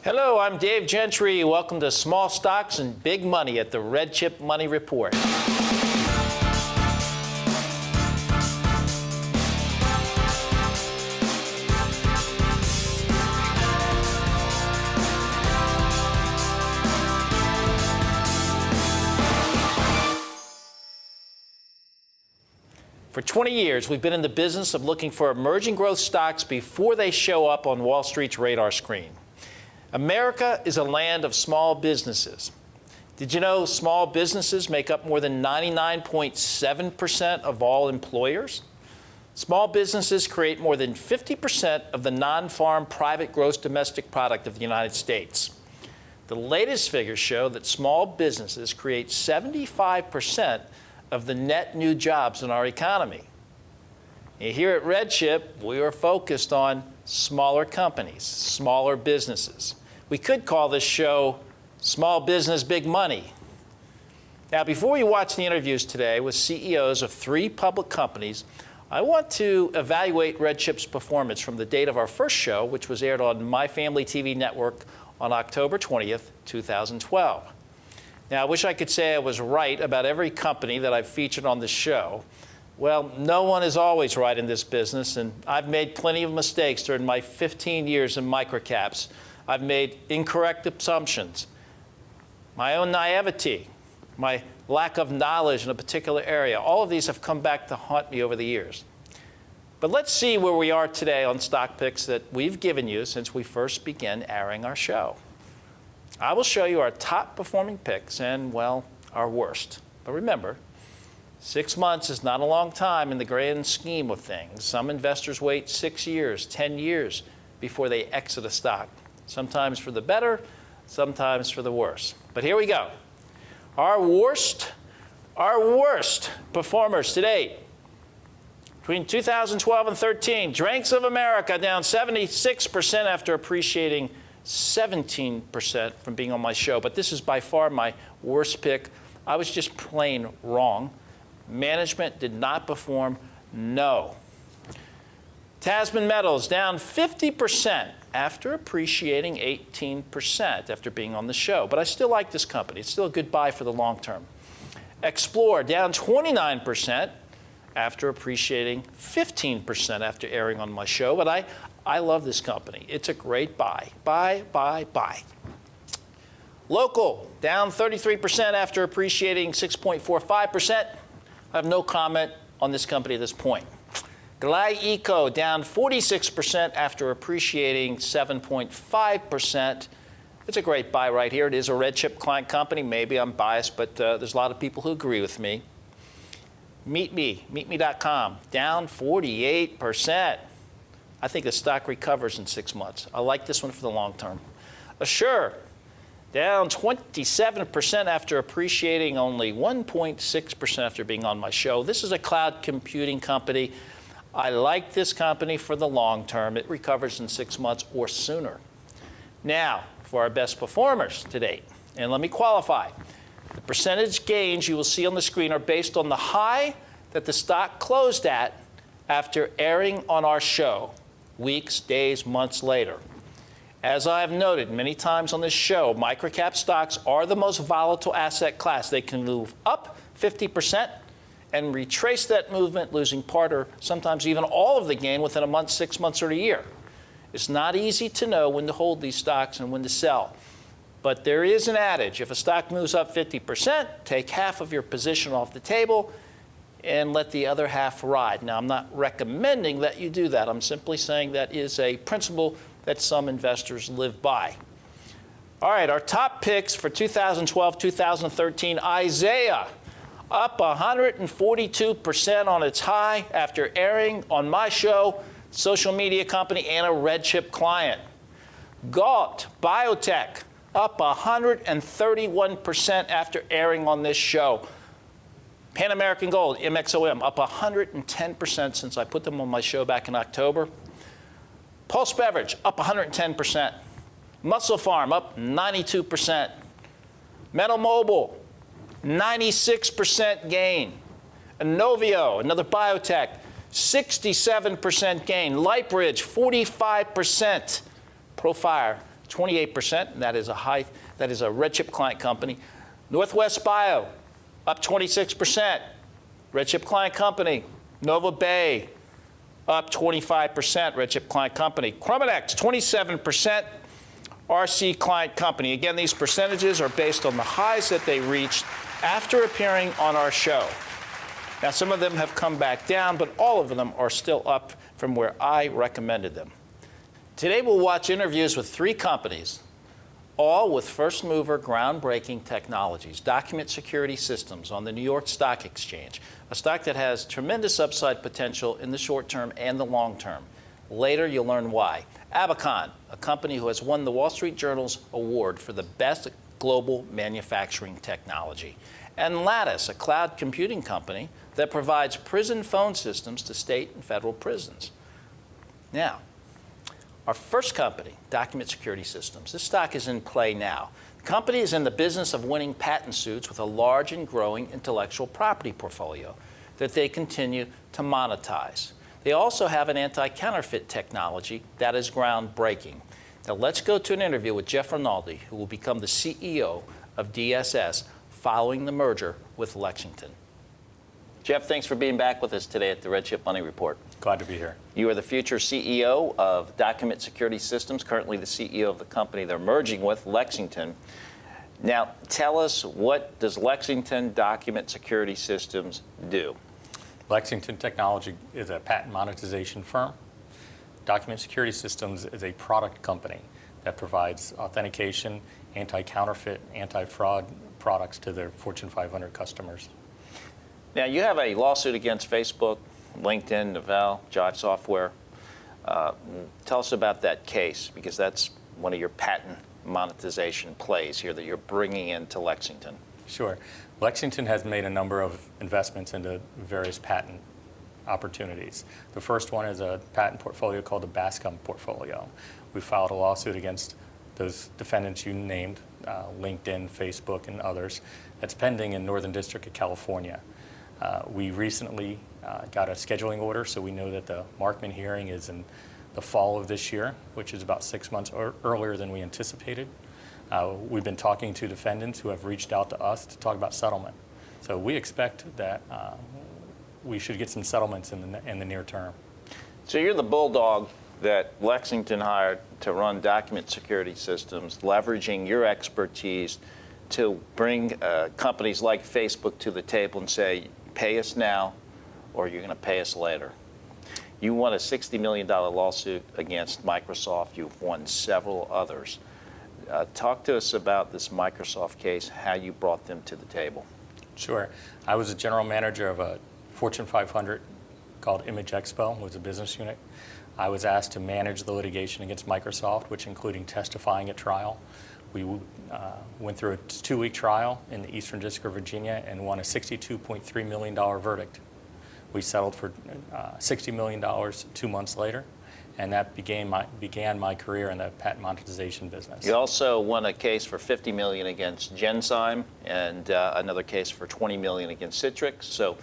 Hello, I'm Dave Gentry. Welcome to Small Stocks and Big Money at the RedChip Money Report. For 20 years, we've been in the business of looking for emerging growth stocks before they show up on Wall Street's radar screen. America is a land of small businesses. Did you know small businesses make up more than 99.7% of all employers? Small businesses create more than 50% of the non-farm private gross domestic product of the United States. The latest figures show that small businesses create 75% of the net new jobs in our economy. And here at RedChip, we are focused on smaller companies, smaller businesses. We could call this show Small Business, Big Money. Now, before you watch the interviews today with CEOs of 3 public companies, I want to evaluate RedChip's performance from the date of our first show, which was aired on My Family TV network on October 20th, 2012. Now, I wish I could say I was right about every company that I've featured on this show. Well, no one is always right in this business, and I've made plenty of mistakes during my 15 years in microcaps. I've made incorrect assumptions. My own naivety, my lack of knowledge in a particular area, all of these have come back to haunt me over the years. But let's see where we are today on stock picks that we've given you since we first began airing our show. I will show you our top performing picks and, well, our worst. But remember, 6 months is not a long time in the grand scheme of things. Some investors wait 6 years, 10 years before they exit a stock. Sometimes for the better, sometimes for the worse. But here we go. Our worst performers today. Between 2012 and 13, Drinks of America down 76% after appreciating 17% from being on my show. But this is by far my worst pick. I was just plain wrong. Management did not perform. No. Tasman Metals down 50% after appreciating 18% after being on the show. But I still like this company. It's still a good buy for the long term. Explore down 29% after appreciating 15% after airing on my show. But I love this company. It's a great buy. Buy. Local down 33% after appreciating 6.45%. I have no comment on this company at this point. Glide Eco down 46% after appreciating 7.5%. It's a great buy right here. It is a RedChip client company. Maybe I'm biased, but there's a lot of people who agree with me. MeetMe.com, down 48%. I think the stock recovers in 6 months. I like this one for the long term. Assure, down 27% after appreciating only 1.6% after being on my show. This is a cloud computing company. I like this company for the long term. It recovers in 6 months or sooner. Now, for our best performers to date, and let me qualify. The percentage gains you will see on the screen are based on the high that the stock closed at after airing on our show, weeks, days, months later. As I have noted many times on this show, microcap stocks are the most volatile asset class. They can move up 50% and retrace that movement, losing part or sometimes even all of the gain within a month, 6 months, or a year. It's not easy to know when to hold these stocks and when to sell. But there is an adage. If a stock moves up 50%, take half of your position off the table and let the other half ride. Now, I'm not recommending that you do that. I'm simply saying that is a principle that some investors live by. All right, our top picks for 2012, 2013, Isaiah, up 142% on its high after airing on my show, social media company, and a RedChip client. Galt Biotech, up 131% after airing on this show. Pan American Gold, MXOM, up 110% since I put them on my show back in October. Pulse Beverage, up 110%. Muscle Farm, up 92%. Metal Mobile, 96% gain. Inovio, another biotech, 67% gain. Lightbridge, 45%. Profire, 28%, and that is a RedChip client company. Northwest Bio, up 26%. RedChip client company. Nova Bay, up 25%. RedChip client company. Chromadex, 27%. RC client company. Again, these percentages are based on the highs that they reached after appearing on our show. Now, some of them have come back down, but all of them are still up from where I recommended them. Today, we'll watch interviews with 3 companies, all with first-mover, groundbreaking technologies, Document Security Systems on the New York Stock Exchange, a stock that has tremendous upside potential in the short term and the long term. Later, you'll learn why. Abakan, a company who has won the Wall Street Journal's award for the best global manufacturing technology. And Lattice, a cloud computing company that provides prison phone systems to state and federal prisons. Now, our first company, Document Security Systems. This stock is in play now. The company is in the business of winning patent suits with a large and growing intellectual property portfolio that they continue to monetize. They also have an anti-counterfeit technology that is groundbreaking. Now let's go to an interview with Jeff Ronaldi, who will become the CEO of DSS following the merger with Lexington. Jeff, thanks for being back with us today at the RedChip Money Report. Glad to be here. You are the future CEO of Document Security Systems, currently the CEO of the company they're merging with, Lexington. Now, tell us, what does Lexington Document Security Systems do? Lexington Technology is a patent monetization firm. Document Security Systems is a product company that provides authentication, anti-counterfeit, anti-fraud products to their Fortune 500 customers. Now, you have a lawsuit against Facebook, LinkedIn, Novell, Jive Software. Tell us about that case, because that's one of your patent monetization plays here that you're bringing into Lexington. Sure. Lexington has made a number of investments into various patent opportunities. The first one is a patent portfolio called the Bascom portfolio. We filed a lawsuit against those defendants you named, LinkedIn, Facebook, and others. That's pending in Northern District of California. We recently got a scheduling order, so we know that the Markman hearing is in the fall of this year, which is about 6 months earlier than we anticipated. We've been talking to defendants who have reached out to us to talk about settlement. So we expect that we should get some settlements in the near term. So you're the bulldog that Lexington hired to run Document Security Systems, leveraging your expertise to bring companies like Facebook to the table and say, pay us now or you're going to pay us later. You won a $60 million lawsuit against Microsoft. You've won several others. Talk to us about this Microsoft case, how you brought them to the table. Sure. I was a general manager of a Fortune 500 called Image Expo, was a business unit. I was asked to manage the litigation against Microsoft, which including testifying at trial. We went through a 2-week trial in the Eastern District of Virginia and won a $62.3 million verdict. We settled for $60 million 2 months later, and that began my career in the patent monetization business. You also won a case for $50 million against Genzyme and another case for $20 million against Citrix. So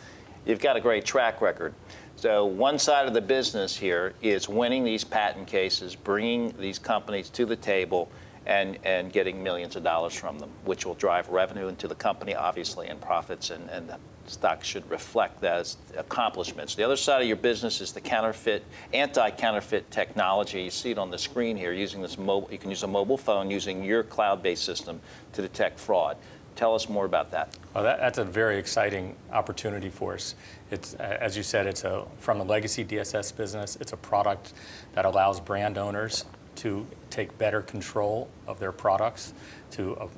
you've got a great track record. So one side of the business here is winning these patent cases, bringing these companies to the table, and getting millions of dollars from them, which will drive revenue into the company, obviously, and profits, and the stock should reflect that as accomplishments. The other side of your business is the anti-counterfeit technology. You see it on the screen here. Using this you can use a mobile phone using your cloud-based system to detect fraud. Tell us more about that. Well, that's a very exciting opportunity for us. It's, as you said, it's from the legacy DSS business. It's a product that allows brand owners to take better control of their products, to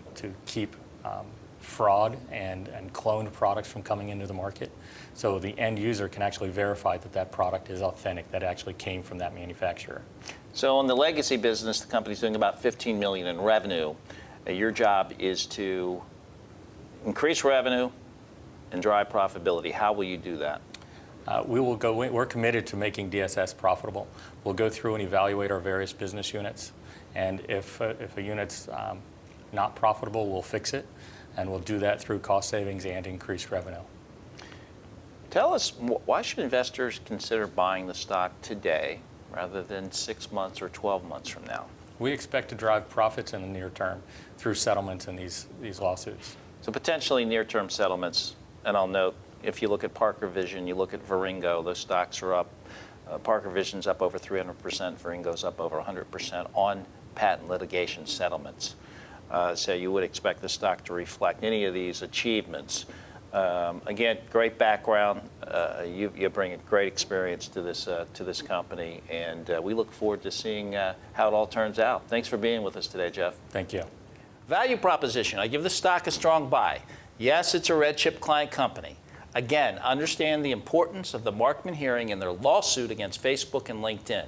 keep fraud and cloned products from coming into the market. So the end user can actually verify that that product is authentic, that it actually came from that manufacturer. So in the legacy business, the company's doing about $15 million in revenue. Your job is to increase revenue and drive profitability. How will you do that? We're committed to making DSS profitable. We'll go through and evaluate our various business units, and if a unit's not profitable, we'll fix it, and we'll do that through cost savings and increased revenue. Tell us, why should investors consider buying the stock today rather than 6 months or 12 months from now? We expect to drive profits in the near term through settlements in these lawsuits. So potentially near-term settlements, and I'll note, if you look at Parker Vision, you look at Viringo, those stocks are up. Parker Vision's up over 300%, Viringo's up over 100% on patent litigation settlements. So you would expect the stock to reflect any of these achievements. Again, great background. You bring a great experience to this company, and we look forward to seeing how it all turns out. Thanks for being with us today, Jeff. Thank you. Value proposition. I give the stock a strong buy. Yes, it's a RedChip client company. Again, understand the importance of the Markman hearing and their lawsuit against Facebook and LinkedIn.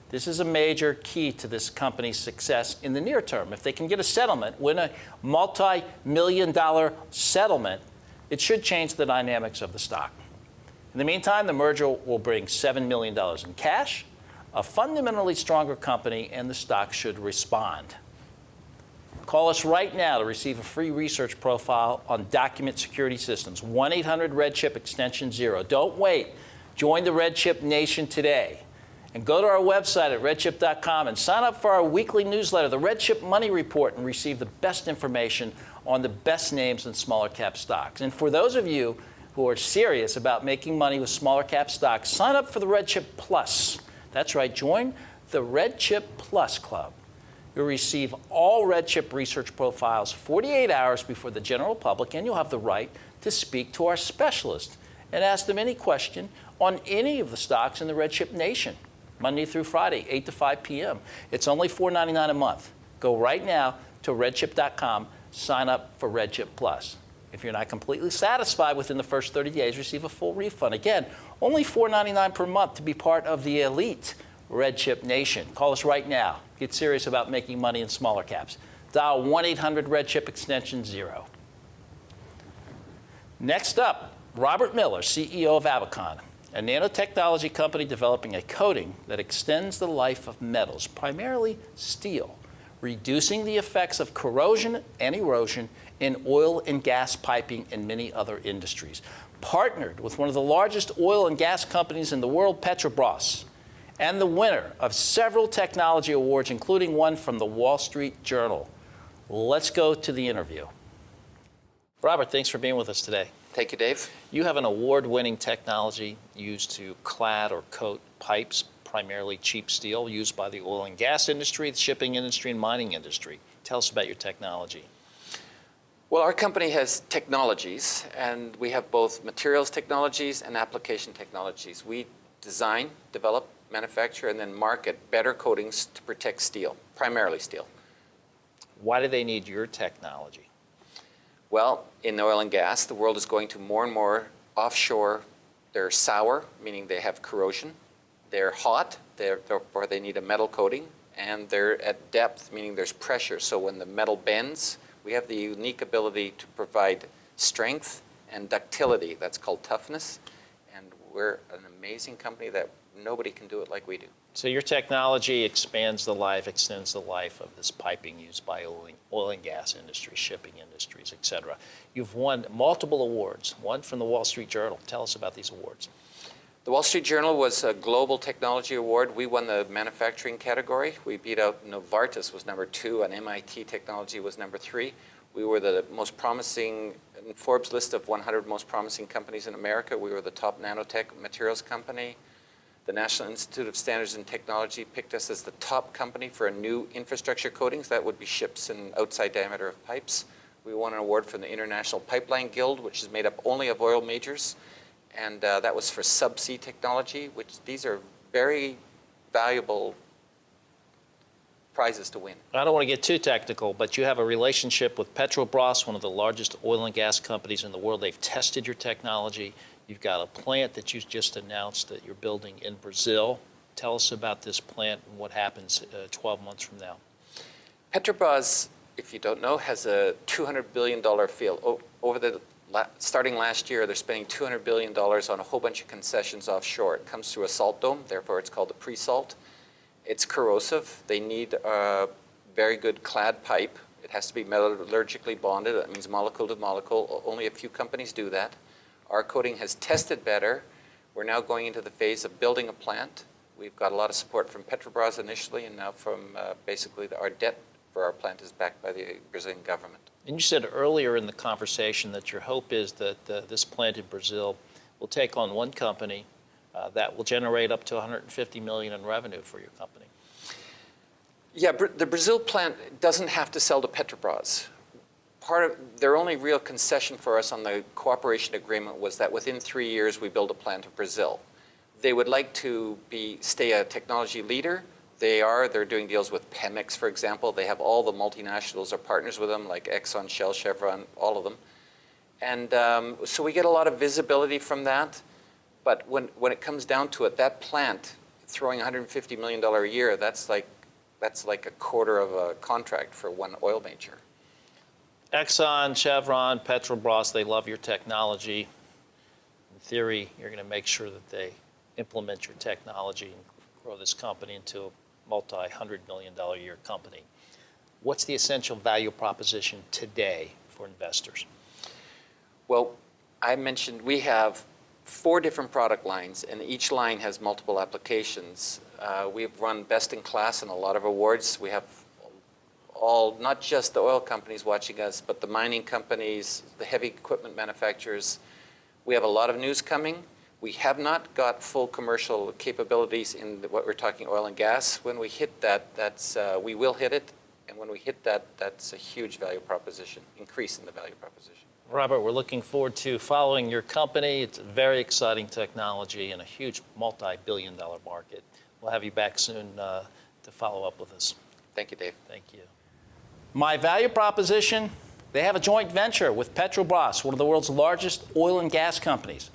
This is a major key to this company's success in the near term. If they can get a settlement, win a multi-million-dollar settlement, it should change the dynamics of the stock. In the meantime, the merger will bring $7 million in cash, a fundamentally stronger company, and the stock should respond. Call us right now to receive a free research profile on document security systems. 1-800-REDCHIP extension 0. Don't wait. Join the RedChip Nation today. And go to our website at redchip.com and sign up for our weekly newsletter, the RedChip Money Report, and receive the best information on the best names in smaller cap stocks. And for those of you who are serious about making money with smaller cap stocks, sign up for the RedChip Plus. That's right, join the RedChip Plus Club. You'll receive all RedChip research profiles 48 hours before the general public, and you'll have the right to speak to our specialist and ask them any question on any of the stocks in the RedChip Nation, Monday through Friday, 8 to 5 p.m. It's only $4.99 a month. Go right now to redchip.com, sign up for RedChip Plus. If you're not completely satisfied within the first 30 days, receive a full refund. Again, only $4.99 per month to be part of the elite RedChip Nation. Call us right now. Get serious about making money in smaller caps. Dial 1-800-REDCHIP extension 0. Next up, Robert Miller, CEO of Abakan, a nanotechnology company developing a coating that extends the life of metals, primarily steel, reducing the effects of corrosion and erosion in oil and gas piping and many other industries. Partnered with one of the largest oil and gas companies in the world, Petrobras, and the winner of several technology awards, including one from the Wall Street Journal. Let's go to the interview. Robert, thanks for being with us today. Thank you, Dave. You have an award-winning technology used to clad or coat pipes, primarily cheap steel, used by the oil and gas industry, the shipping industry, and mining industry. Tell us about your technology. Well, our company has technologies, and we have both materials technologies and application technologies. We design, develop, manufacture, and then market better coatings to protect steel, primarily steel. Why do they need your technology? Well, in oil and gas, the world is going to more and more offshore. They're sour, meaning they have corrosion. They're hot, therefore they need a metal coating. And they're at depth, meaning there's pressure. So when the metal bends, we have the unique ability to provide strength and ductility. That's called toughness. And we're an amazing company that nobody can do it like we do. So your technology extends the life of this piping used by oil and gas industry, shipping industries, et cetera. You've won multiple awards, one from the Wall Street Journal. Tell us about these awards. The Wall Street Journal was a global technology award. We won the manufacturing category. We beat out Novartis was number 2, and MIT Technology was number 3. We were the most promising, in Forbes list of 100 most promising companies in America. We were the top nanotech materials company. The National Institute of Standards and Technology picked us as the top company for a new infrastructure coatings. That would be ships and outside diameter of pipes. We won an award from the International Pipeline Guild, which is made up only of oil majors. And that was for subsea technology, which these are very valuable prizes to win. I don't want to get too technical, but you have a relationship with Petrobras, one of the largest oil and gas companies in the world. They've tested your technology. You've got a plant that you just announced that you're building in Brazil. Tell us about this plant and what happens 12 months from now. Petrobras, if you don't know, has a $200 billion field. Starting last year, they're spending $200 billion on a whole bunch of concessions offshore. It comes through a salt dome, therefore it's called a pre-salt. It's corrosive. They need a very good clad pipe. It has to be metallurgically bonded. That means molecule to molecule. Only a few companies do that. Our coating has tested better. We're now going into the phase of building a plant. We've got a lot of support from Petrobras initially, and now from basically our debt for our plant is backed by the Brazilian government. And you said earlier in the conversation that your hope is that this plant in Brazil will take on one company that will generate up to $150 million in revenue for your company. Yeah, the Brazil plant doesn't have to sell to Petrobras. Part of their only real concession for us on the cooperation agreement was that within 3 years we build a plant in Brazil. They would like to stay a technology leader. They're doing deals with Pemex, for example. They have all the multinationals are partners with them, like Exxon, Shell, Chevron, all of them. And so we get a lot of visibility from that. But when it comes down to it, that plant throwing $150 million a year, that's like a quarter of a contract for one oil major. Exxon, Chevron, Petrobras, they love your technology. In theory, you're going to make sure that they implement your technology and grow this company into a multi-$100 million a year company. What's the essential value proposition today for investors? Well, I mentioned we have 4 different product lines, and each line has multiple applications. We've run best in class in a lot of awards. We have not just the oil companies watching us, but the mining companies, the heavy equipment manufacturers. We have a lot of news coming. We have not got full commercial capabilities in what we're talking oil and gas. When we hit that, we will hit it. And when we hit that, that's a huge value proposition, increase in the value proposition. Robert, we're looking forward to following your company. It's a very exciting technology and a huge multi-billion-dollar market. We'll have you back soon to follow up with us. Thank you, Dave. Thank you. My value proposition, they have a joint venture with Petrobras, one of the world's largest oil and gas companies.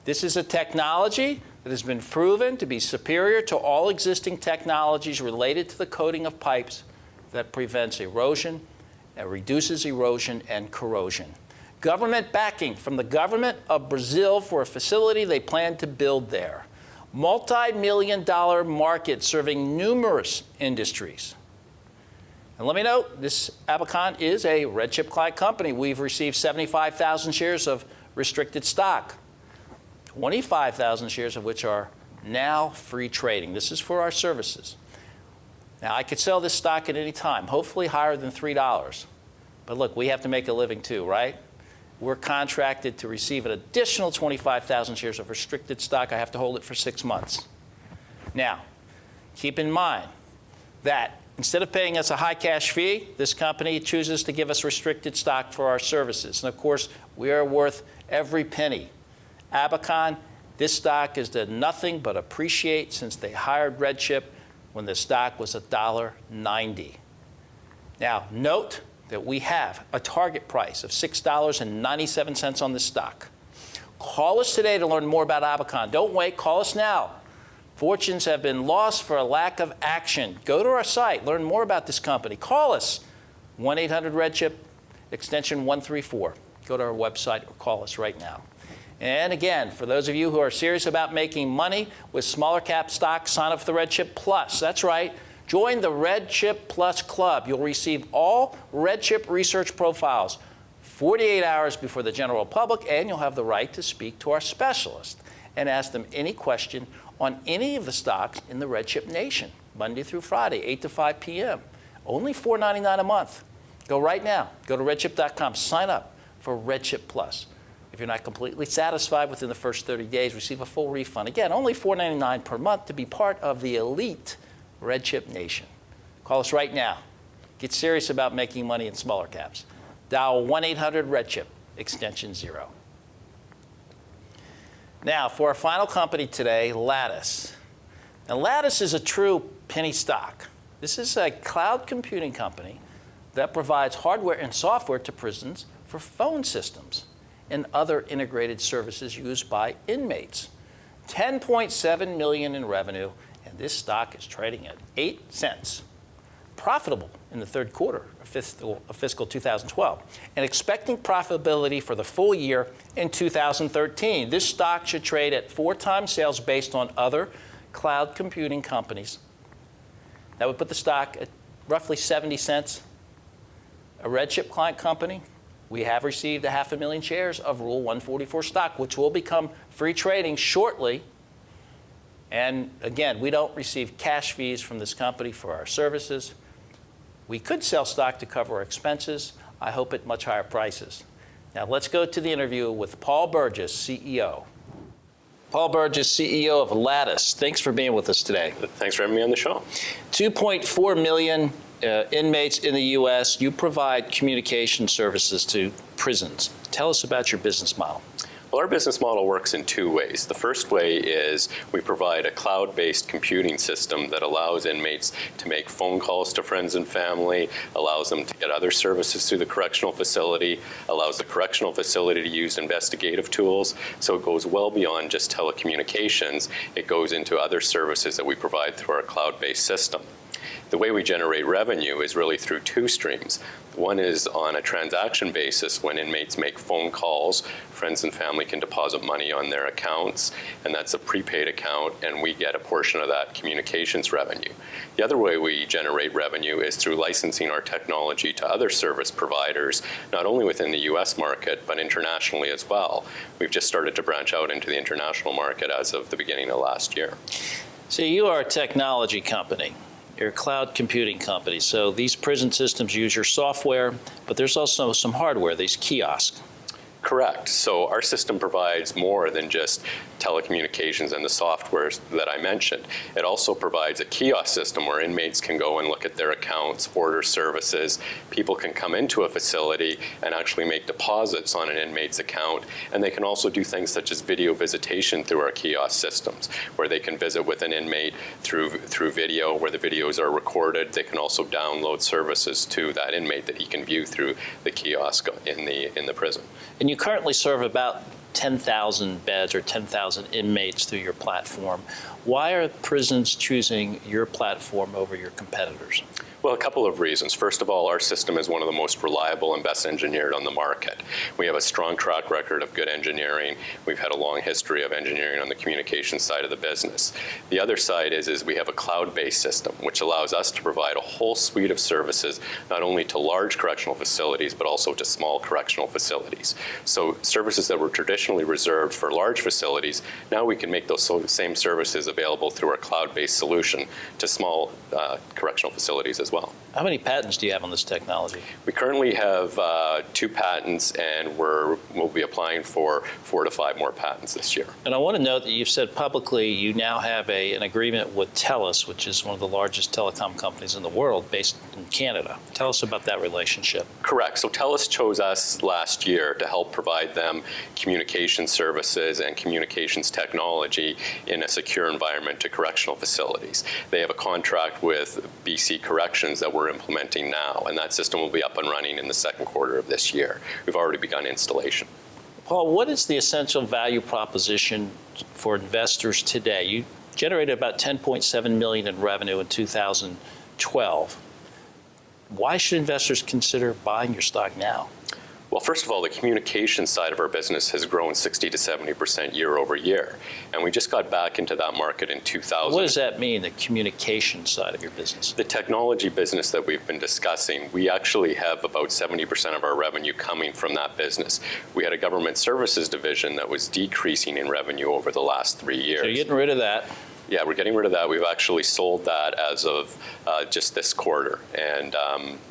This is a technology that has been proven to be superior to all existing technologies related to the coating of pipes that prevents erosion and reduces erosion and corrosion. Government backing from the government of Brazil for a facility they plan to build there. Multi-million-dollar market serving numerous industries. And let me note, this Abakan is a RedChip client company. We've received 75,000 shares of restricted stock, 25,000 shares of which are now free trading. This is for our services. Now, I could sell this stock at any time, hopefully higher than $3. But look, we have to make a living too, right? We're contracted to receive an additional 25,000 shares of restricted stock. I have to hold it for 6 months. Now, keep in mind that instead of paying us a high cash fee, this company chooses to give us restricted stock for our services. And of course, we are worth every penny. Abakan, this stock has done nothing but appreciate since they hired RedChip when the stock was $1.90. Now, note that we have a target price of $6.97 on this stock. Call us today to learn more about Abakan. Don't wait, call us now. Fortunes have been lost for a lack of action. Go to our site, learn more about this company. Call us, 1-800-RedChip, extension 134. Go to our website or call us right now. And again, for those of you who are serious about making money with smaller cap stocks, sign up for the RedChip Plus. That's right. Join the RedChip Plus Club. You'll receive all RedChip research profiles 48 hours before the general public, and you'll have the right to speak to our specialist and ask them any question on any of the stocks in the RedChip Nation, Monday through Friday, 8 to 5 p.m. Only $4.99 a month. Go right now. Go to redchip.com. Sign up for RedChip Plus. If you're not completely satisfied within the first 30 days, receive a full refund. Again, only $4.99 per month to be part of the elite RedChip Nation. Call us right now. Get serious about making money in smaller caps. Dial 1-800-RedChip, extension 0. Now, for our final company today, Lattice. Now, Lattice is a true penny stock. This is a cloud computing company that provides hardware and software to prisons for phone systems and other integrated services used by inmates. $10.7 million in revenue, and this stock is trading at 8 cents. Profitable in the third quarter of fiscal 2012, and expecting profitability for the full year in 2013. This stock should trade at 4 times sales based on other cloud computing companies. That would put the stock at roughly 70 cents. A RedChip client company, we have received 500,000 shares of Rule 144 stock, which will become free trading shortly. And again, we don't receive cash fees from this company for our services. We could sell stock to cover our expenses, I hope at much higher prices. Now let's go to the interview with Paul Burgess, CEO. Paul Burgess, CEO of Lattice. Thanks for being with us today. Thanks for having me on the show. 2.4 million inmates in the U.S. You provide communication services to prisons. Tell us about your business model. Well, our business model works in two ways. The first way is we provide a cloud-based computing system that allows inmates to make phone calls to friends and family, allows them to get other services through the correctional facility, allows the correctional facility to use investigative tools. So it goes well beyond just telecommunications. It goes into other services that we provide through our cloud-based system. The way we generate revenue is really through two streams. One is on a transaction basis. When inmates make phone calls, friends and family can deposit money on their accounts, and that's a prepaid account, and we get a portion of that communications revenue. The other way we generate revenue is through licensing our technology to other service providers, not only within the U.S. market, but internationally as well. We've just started to branch out into the international market as of the beginning of last year. So you are a technology company. You're a cloud computing company. So these prison systems use your software, but there's also some hardware, these kiosks. Correct. So our system provides more than just telecommunications and the software that I mentioned. It also provides a kiosk system where inmates can go and look at their accounts, order services. People can come into a facility and actually make deposits on an inmate's account. And they can also do things such as video visitation through our kiosk systems, where they can visit with an inmate through video, where the videos are recorded. They can also download services to that inmate that he can view through the kiosk in the prison. And you currently serve about 10,000 beds or 10,000 inmates through your platform. Why are prisons choosing your platform over your competitors? Well, a couple of reasons. First of all, our system is one of the most reliable and best engineered on the market. We have a strong track record of good engineering. We've had a long history of engineering on the communication side of the business. The other side is we have a cloud-based system, which allows us to provide a whole suite of services, not only to large correctional facilities, but also to small correctional facilities. So services that were traditionally reserved for large facilities, now we can make those same services available through our cloud-based solution to small correctional facilities as well. How many patents do you have on this technology? We currently have 2 patents, and we'll be applying for 4 to 5 more patents this year. And I want to note that you've said publicly you now have an agreement with TELUS, which is one of the largest telecom companies in the world based in Canada. Tell us about that relationship. Correct. So TELUS chose us last year to help provide them communication services and communications technology in a secure environment to correctional facilities. They have a contract with BC Corrections that we're implementing now, and that system will be up and running in the second quarter of this year. We've already begun installation. Paul, what is the essential value proposition for investors today? You generated about $10.7 million in revenue in 2012. Why should investors consider buying your stock now? Well, first of all, the communication side of our business has grown 60 to 70% year over year. And we just got back into that market in 2000. What does that mean, the communication side of your business? The technology business that we've been discussing, we actually have about 70% of our revenue coming from that business. We had a government services division that was decreasing in revenue over the last 3 years. So you're getting rid of that. Yeah, we're getting rid of that. We've actually sold that as of just this quarter, and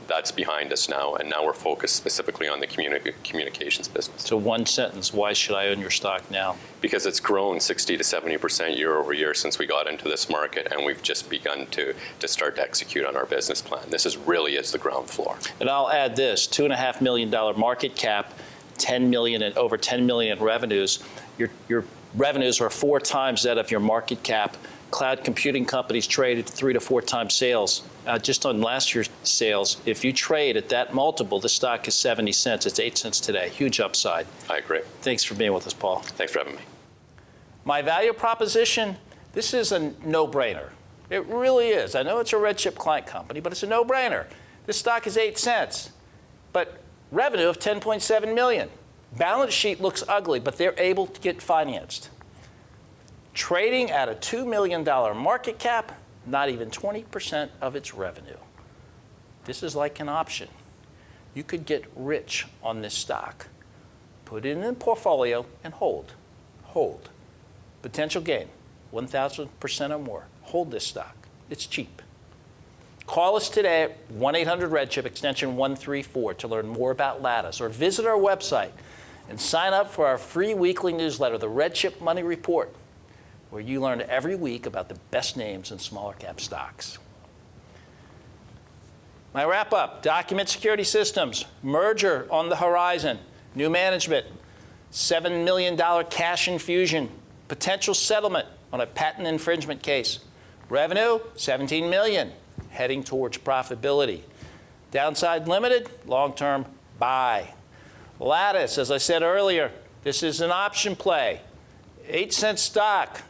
that's behind us now. And now we're focused specifically on the communications business. So one sentence, why should I own your stock now? Because it's grown 60 to 70% year over year since we got into this market, and we've just begun to start to execute on our business plan. This really is the ground floor. And I'll add this, $2.5 million market cap, over 10 million in revenues. Your revenues are 4 times that of your market cap. Cloud computing companies traded 3 to 4 times sales. Just on last year's sales, if you trade at that multiple, the stock is 70 cents. It's 8 cents today. Huge upside. I agree. Thanks for being with us, Paul. Thanks for having me. My value proposition, this is a no-brainer. It really is. I know it's a RedChip client company, but it's a no-brainer. This stock is 8 cents, but revenue of 10.7 million. Balance sheet looks ugly, but they're able to get financed. Trading at a $2 million market cap, not even 20% of its revenue. This is like an option. You could get rich on this stock. Put it in a portfolio and hold. Hold. Potential gain, 1,000% or more. Hold this stock. It's cheap. Call us today at 1-800-RedChip, extension 134, to learn more about Lattice, or visit our website and sign up for our free weekly newsletter, the RedChip Money Report, where you learn every week about the best names in smaller cap stocks. My wrap up: Document Security Systems, merger on the horizon, new management, $7 million cash infusion, potential settlement on a patent infringement case, revenue $17 million, heading towards profitability. Downside limited, long-term buy. Lattice, as I said earlier, this is an option play. 8-cent stock,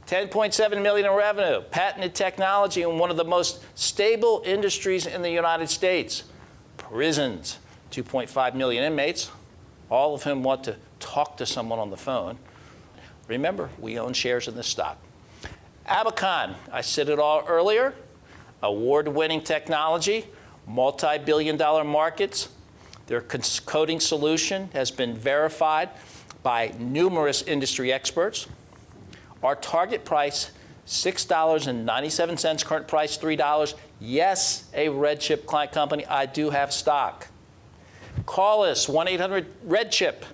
$10.7 million in revenue, patented technology in one of the most stable industries in the United States. Prisons, 2.5 million inmates, all of whom want to talk to someone on the phone. Remember, we own shares in this stock. Abakan, I said it all earlier, award-winning technology, multi-billion-dollar markets. Their coding solution has been verified by numerous industry experts. Our target price, $6.97, current price $3. Yes, a RedChip client company. I do have stock. Call us, 1-800-RedChip,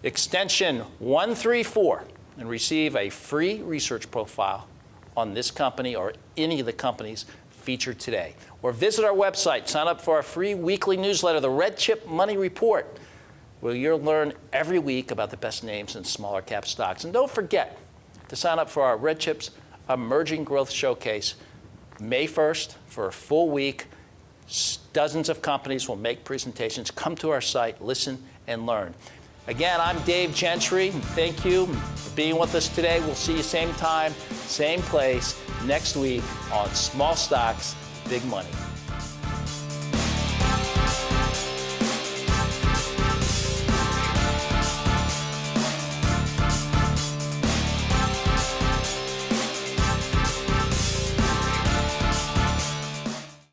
extension 134, and receive a free research profile on this company or any of the companies featured today. Or visit our website, sign up for our free weekly newsletter, the RedChip Money Report, where you'll learn every week about the best names in smaller cap stocks. And don't forget to sign up for our RedChip's Emerging Growth Showcase, May 1st, for a full week. Dozens of companies will make presentations. Come to our site, listen, and learn. Again, I'm Dave Gentry. Thank you for being with us today. We'll see you same time, same place next week on Small Stocks, Big Money.